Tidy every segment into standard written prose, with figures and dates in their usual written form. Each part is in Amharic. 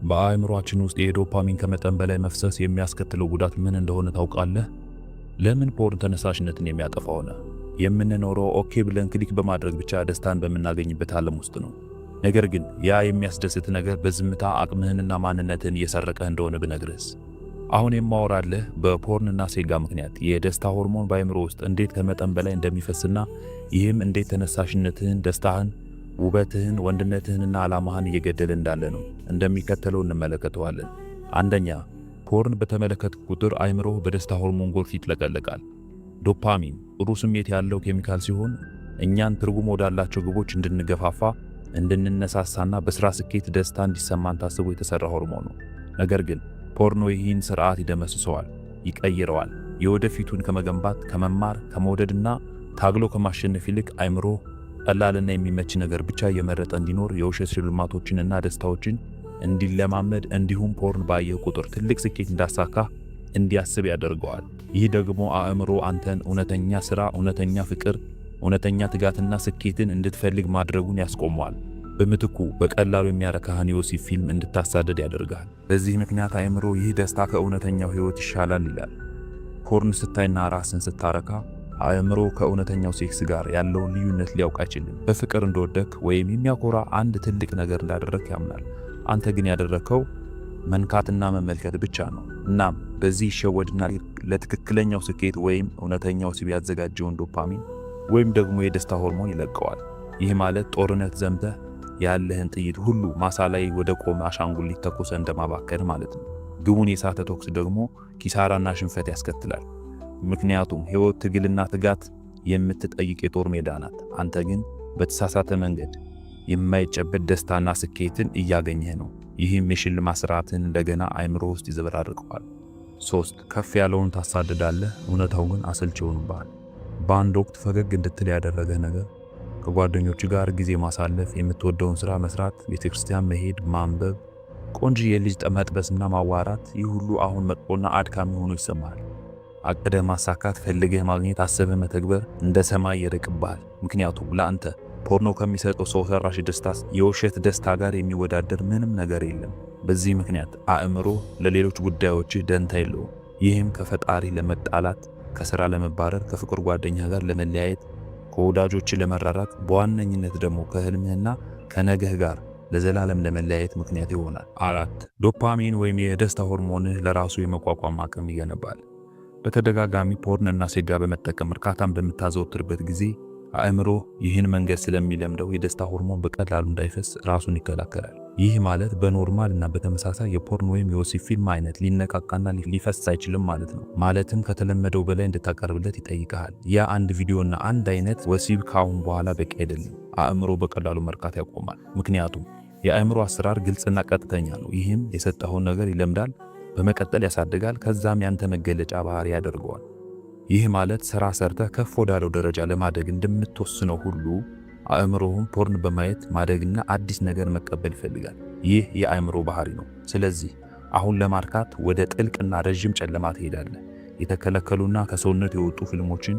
በአእምሮአችን ውስጥ የዶፓሚን ከመጠን በላይ መፍሰስ የሚያስከትለው ጉዳት ምን እንደሆነ ታውቃለህ? ለምን ፖርን ተነሳሽነትን የሚያጠፋ ሆነ? የምንኖረው ኦኬ ብለን ክሊክ በማድረግ ብቻ ደስታን በምናገኝበት ዓለም ውስጥ ነው። ነገር ግን ያ የሚያስደስት ነገር በዝምታ አቅምህንና ማንነትን እየሰረቀህ እንደሆነ ብነግርህስ? አሁን የማወራልህ በፖርንና ሴጋ ምክንያት የደስታ ሆርሞን በአእምሮ ውስጥ እንዴት ከመጠን በላይ እንደሚፈስና ይህም እንዴት ተነሳሽነትህን፣ ደስታህን፣ ውበትህን፣ ወንድነትህንና ዓላማህን እየገደለ እንዳለ ነው። እንደሚከተለው እንመለከተዋለን። አንደኛ፣ ፖርን በተመለከትክ ቁጥር አእምሮህ በደስታ ሆርሞን ጎርፍ ይጥለቀለቃል። ዶፓሚን ጥሩ ስሜት ያለው ኬሚካል ሲሆን እኛን ትርጉም ወዳላቸው ግቦች እንድንገፋፋ፣ እንድንነሳሳና በስራ ስኬት ደስታ እንዲሰማን ታስቦ የተሰራ ሆርሞን ነው። ነገር ግን ፖርኖ ይህን ስርዓት ይደመስሰዋል፣ ይቀይረዋል። የወደፊቱን ከመገንባት፣ ከመማር፣ ከመውደድና ታግሎ ከማሸነፍ ይልቅ አእምሮ ቀላልና የሚመች ነገር ብቻ እየመረጠ እንዲኖር፣ የውሸት ሽልማቶችንና ደስታዎችን እንዲለማመድ፣ እንዲሁም ፖርን ባየህ ቁጥር ትልቅ ስኬት እንዳሳካ እንዲያስብ ያደርገዋል። ይህ ደግሞ አእምሮ አንተን እውነተኛ ሥራ፣ እውነተኛ ፍቅር፣ እውነተኛ ትጋትና ስኬትን እንድትፈልግ ማድረጉን ያስቆመዋል። በምትኩ በቀላሉ የሚያረካህን የወሲብ ፊልም እንድታሳደድ ያደርጋል። በዚህ ምክንያት አእምሮ ይህ ደስታ ከእውነተኛው ሕይወት ይሻላል ይላል። ፖርን ስታይና ራስን ስታረካ አእምሮ ከእውነተኛው ሴክስ ጋር ያለውን ልዩነት ሊያውቅ አይችልም። በፍቅር እንደወደክ ወይም የሚያኮራ አንድ ትልቅ ነገር እንዳደረክ ያምናል። አንተ ግን ያደረከው መንካትና መመልከት ብቻ ነው። እናም በዚህ ይሸወድና ለትክክለኛው ስኬት ወይም እውነተኛው ወሲብ ያዘጋጀውን ዶፓሚን ወይም ደግሞ የደስታ ሆርሞን ይለቀዋል። ይህ ማለት ጦርነት ዘምተህ ያለህን ጥይት ሁሉ ማሳ ላይ ወደ ቆመ አሻንጉሊት ተኩሰ እንደማባከን ማለት ነው። ግቡን የሳተ ተኩስ ደግሞ ኪሳራና ሽንፈት ያስከትላል። ምክንያቱም ሕይወት ትግልና ትጋት የምትጠይቅ የጦር ሜዳ ናት። አንተ ግን በተሳሳተ መንገድ የማይጨበጥ ደስታና ስኬትን እያገኘህ ነው። ይህም የሽልማት ስርዓትን እንደገና አእምሮ ውስጥ ይዘበራርቀዋል። 3 ከፍ ያለውን ታሳድዳለህ፣ እውነታው ግን አሰልቺ ይሆንብሃል። በአንድ ወቅት ፈገግ እንድትል ያደረገህ ነገር ከጓደኞች ጋር ጊዜ ማሳለፍ፣ የምትወደውን ሥራ መስራት፣ ቤተክርስቲያን መሄድ፣ ማንበብ፣ ቆንጆ የልጅ መጥበስና ማዋራት፣ ይህ ሁሉ አሁን መጥፎና አድካሚ ሆኖ ይሰማሃል። አቅደህ ማሳካት፣ ፈልገህ ማግኘት፣ አስበህ መተግበር እንደ ሰማይ ይርቅብሃል። ምክንያቱም ለአንተ ፖርኖ ከሚሰጠው ሰው ሰራሽ ደስታ የውሸት ደስታ ጋር የሚወዳደር ምንም ነገር የለም። በዚህ ምክንያት አእምሮ ለሌሎች ጉዳዮች ደንታ የለውም። ይህም ከፈጣሪ ለመጣላት፣ ከሥራ ለመባረር፣ ከፍቅር ጓደኛ ጋር ለመለያየት፣ ከወዳጆች ለመራራቅ፣ በዋነኝነት ደግሞ ከህልምህና ከነገህ ጋር ለዘላለም ለመለያየት ምክንያት ይሆናል። 4 ዶፓሚን ወይም የደስታ ሆርሞንህ ለራሱ የመቋቋም አቅም ይገነባል። በተደጋጋሚ ፖርን እና ሴጋ በመጠቀም እርካታን በምታዘወትርበት ጊዜ አእምሮ ይህን መንገድ ስለሚለምደው የደስታ ሆርሞን በቀላሉ እንዳይፈስ ራሱን ይከላከላል። ይህ ማለት በኖርማል እና በተመሳሳይ የፖርን ወይም የወሲብ ፊልም አይነት ሊነቃቃና ሊፈስ አይችልም ማለት ነው። ማለትም ከተለመደው በላይ እንድታቀርብለት ይጠይቃል። ያ አንድ ቪዲዮና አንድ አይነት ወሲብ ካሁን በኋላ በቂ አይደለም። አእምሮ በቀላሉ መርካት ያቆማል። ምክንያቱም የአእምሮ አሰራር ግልጽና ቀጥተኛ ነው። ይህም የሰጠኸውን ነገር ይለምዳል፣ በመቀጠል ያሳድጋል፣ ከዛም ያንተ መገለጫ ባህሪ ያደርገዋል። ይህ ማለት ሥራ ሰርተህ ከፍ ወዳለው ደረጃ ለማደግ እንደምትወስነው ሁሉ አእምሮህም ፖርን በማየት ማደግና አዲስ ነገር መቀበል ይፈልጋል። ይህ የአእምሮ ባህሪ ነው። ስለዚህ አሁን ለማርካት ወደ ጥልቅና ረጅም ጨለማ ትሄዳለህ። የተከለከሉና ከሰውነት የወጡ ፊልሞችን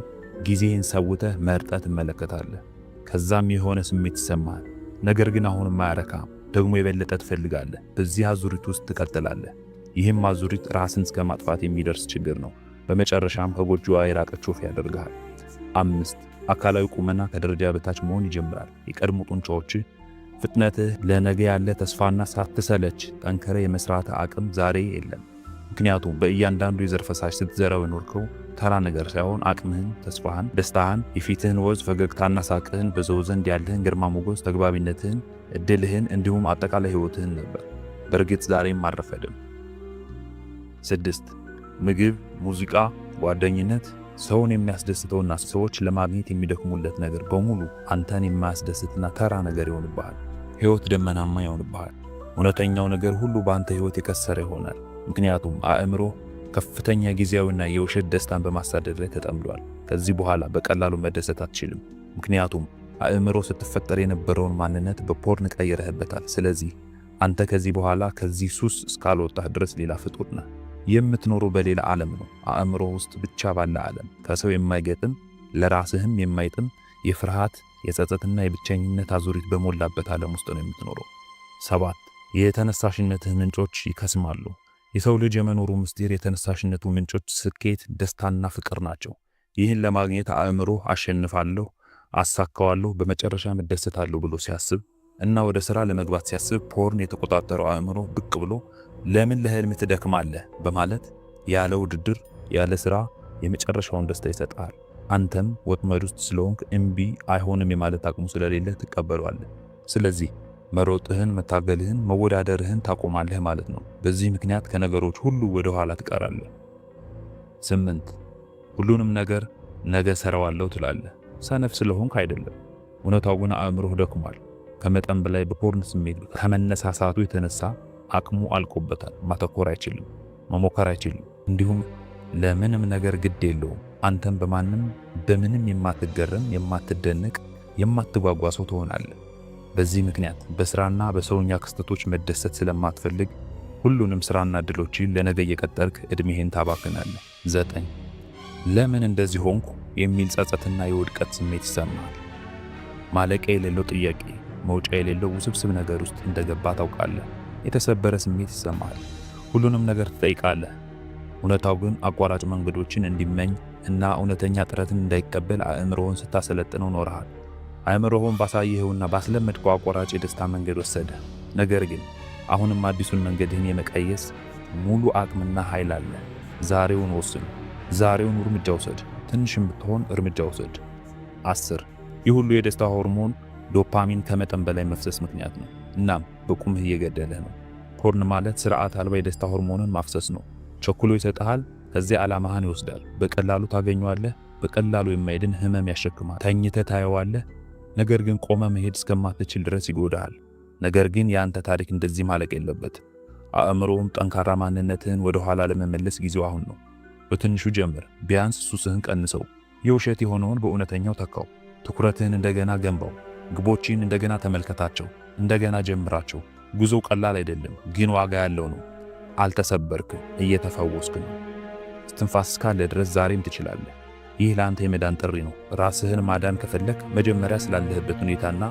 ጊዜህን ሰውተህ መርጠህ ትመለከታለህ። ከዛም የሆነ ስሜት ይሰማሃል። ነገር ግን አሁንም አያረካም። ደግሞ የበለጠ ትፈልጋለህ። በዚህ አዙሪት ውስጥ ትቀጥላለህ። ይህም አዙሪት ራስን እስከ ማጥፋት የሚደርስ ችግር ነው። በመጨረሻም ከጎጆዋ የራቀች ወፍ ያደርግሃል። 5 አካላዊ ቁመና ከደረጃ በታች መሆን ይጀምራል። የቀድሞ ጡንቻዎች፣ ፍጥነትህ፣ ለነገ ያለ ተስፋና ሳትሰለች ጠንከረ የመስራት አቅም ዛሬ የለም። ምክንያቱም በእያንዳንዱ የዘር ፈሳሽ ስትዘራው የኖርከው ተራ ነገር ሳይሆን አቅምህን፣ ተስፋህን፣ ደስታህን፣ የፊትህን ወዝ፣ ፈገግታና ሳቅህን፣ በሰው ዘንድ ያለህን ግርማ ሞገስ፣ ተግባቢነትህን፣ እድልህን እንዲሁም አጠቃላይ ህይወትህን ነበር። በእርግጥ ዛሬም አልረፈደም። 6 ምግብ፣ ሙዚቃ፣ ጓደኝነት፣ ሰውን የሚያስደስተውና ሰዎች ለማግኘት የሚደክሙለት ነገር በሙሉ አንተን የማያስደስትና ተራ ነገር ይሆንብሃል። ሕይወት ደመናማ ይሆንብሃል። እውነተኛው ነገር ሁሉ በአንተ ሕይወት የከሰረ ይሆናል። ምክንያቱም አእምሮ ከፍተኛ ጊዜያዊና የውሸት ደስታን በማሳደድ ላይ ተጠምዷል። ከዚህ በኋላ በቀላሉ መደሰት አትችልም። ምክንያቱም አእምሮ ስትፈጠር የነበረውን ማንነት በፖርን ቀይረህበታል። ስለዚህ አንተ ከዚህ በኋላ ከዚህ ሱስ እስካልወጣህ ድረስ ሌላ ፍጡር ነህ። የምትኖረው በሌላ ዓለም ነው። አእምሮ ውስጥ ብቻ ባለ ዓለም፣ ከሰው የማይገጥም ለራስህም የማይጥም የፍርሃት የጸጸትና የብቸኝነት አዙሪት በሞላበት ዓለም ውስጥ ነው የምትኖረው። 7 የተነሳሽነትህ ምንጮች ይከስማሉ። የሰው ልጅ የመኖሩ ምስጢር የተነሳሽነቱ ምንጮች ስኬት፣ ደስታና ፍቅር ናቸው። ይህን ለማግኘት አእምሮ አሸንፋለሁ፣ አሳካዋለሁ፣ በመጨረሻም እደሰታለሁ ብሎ ሲያስብ እና ወደ ሥራ ለመግባት ሲያስብ ፖርን የተቆጣጠረው አእምሮ ብቅ ብሎ ለምን ለህልም ትደክማለህ በማለት ያለ ውድድር ያለ ሥራ የመጨረሻውን ደስታ ይሰጣል። አንተም ወጥመድ ውስጥ ስለሆንክ እምቢ አይሆንም የማለት አቅሙ ስለሌለ ትቀበሏለህ። ስለዚህ መሮጥህን፣ መታገልህን፣ መወዳደርህን ታቆማለህ ማለት ነው። በዚህ ምክንያት ከነገሮች ሁሉ ወደ ኋላ ትቀራለህ። 8 ሁሉንም ነገር ነገ ሰራዋለሁ ትላለህ። ሰነፍ ስለሆንክ አይደለም። እውነታው ግን አእምሮህ ደክሟል። ከመጠን በላይ በፖርን ስሜት ከመነሳሳቱ የተነሳ አቅሙ አልቆበታል። ማተኮር አይችልም፣ መሞከር አይችልም። እንዲሁም ለምንም ነገር ግድ የለውም። አንተም በምንም የማትገረም፣ የማትደነቅ፣ የማትጓጓ ሰው ትሆናለህ። በዚህ ምክንያት በስራና በሰውኛ ክስተቶች መደሰት ስለማትፈልግ ሁሉንም ስራና እድሎችን ለነገ እየቀጠርክ እድሜህን ታባክናለህ። 9 ለምን እንደዚህ ሆንኩ የሚል ጸጸትና የውድቀት ስሜት ይሰማል። ማለቂያ የሌለው ጥያቄ፣ መውጫ የሌለው ውስብስብ ነገር ውስጥ እንደገባ ታውቃለህ። የተሰበረ ስሜት ይሰማል። ሁሉንም ነገር ትጠይቃለህ። እውነታው ግን አቋራጭ መንገዶችን እንዲመኝ እና እውነተኛ ጥረትን እንዳይቀበል አእምሮውን ስታሰለጥነው ኖረሃል። አእምሮውን ባሳየኸውና ባስለመድከው አቋራጭ የደስታ መንገድ ወሰደ። ነገር ግን አሁንም አዲሱን መንገድህን የመቀየስ ሙሉ አቅምና ኃይል አለ። ዛሬውን ወስን። ዛሬውን እርምጃ ውሰድ። ትንሽም ብትሆን እርምጃ ውሰድ። 10 ይህ ሁሉ የደስታ ሆርሞን ዶፓሚን ከመጠን በላይ መፍሰስ ምክንያት ነው። እናም በቁምህ እየገደለህ ነው። ፖርን ማለት ስርዓት አልባ የደስታ ሆርሞንን ማፍሰስ ነው። ቸኩሎ ይሰጥሃል፣ ከዚያ ዓላማህን ይወስዳል። በቀላሉ ታገኘዋለህ፣ በቀላሉ የማይድን ህመም ያሸክማል። ተኝተህ ታየዋለህ፣ ነገር ግን ቆመ መሄድ እስከማትችል ድረስ ይጎዳሃል። ነገር ግን ያንተ ታሪክ እንደዚህ ማለቅ የለበትም። አእምሮውም ጠንካራ ማንነትህን ወደ ኋላ ለመመለስ ጊዜው አሁን ነው። በትንሹ ጀምር። ቢያንስ ሱስህን ቀንሰው። የውሸት የሆነውን በእውነተኛው ተካው። ትኩረትህን እንደገና ገንባው። ግቦችን እንደገና ተመልከታቸው። እንደገና ጀምራቸው። ጉዞው ቀላል አይደለም፣ ግን ዋጋ ያለው ነው። አልተሰበርክም፣ እየተፈወስክ ነው። እስትንፋስ እስካለ ድረስ ዛሬም ትችላለህ። ይህ ለአንተ የመዳን ጥሪ ነው። ራስህን ማዳን ከፈለክ መጀመሪያ ስላለህበት ሁኔታና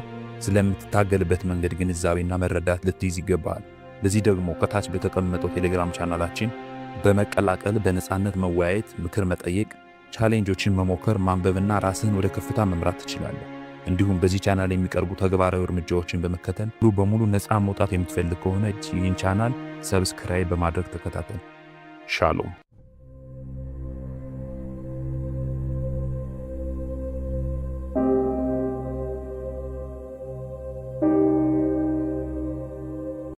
ስለምትታገልበት መንገድ ግንዛቤና መረዳት ልትይዝ ይገባል። ለዚህ ደግሞ ከታች በተቀመጠው ቴሌግራም ቻናላችን በመቀላቀል በነፃነት መወያየት፣ ምክር መጠየቅ፣ ቻሌንጆችን መሞከር፣ ማንበብና ራስህን ወደ ከፍታ መምራት ትችላለህ። እንዲሁም በዚህ ቻናል የሚቀርቡ ተግባራዊ እርምጃዎችን በመከተል ሙሉ በሙሉ ነፃ መውጣት የምትፈልግ ከሆነ ይህን ቻናል ሰብስክራይብ በማድረግ ተከታተል። ሻሎም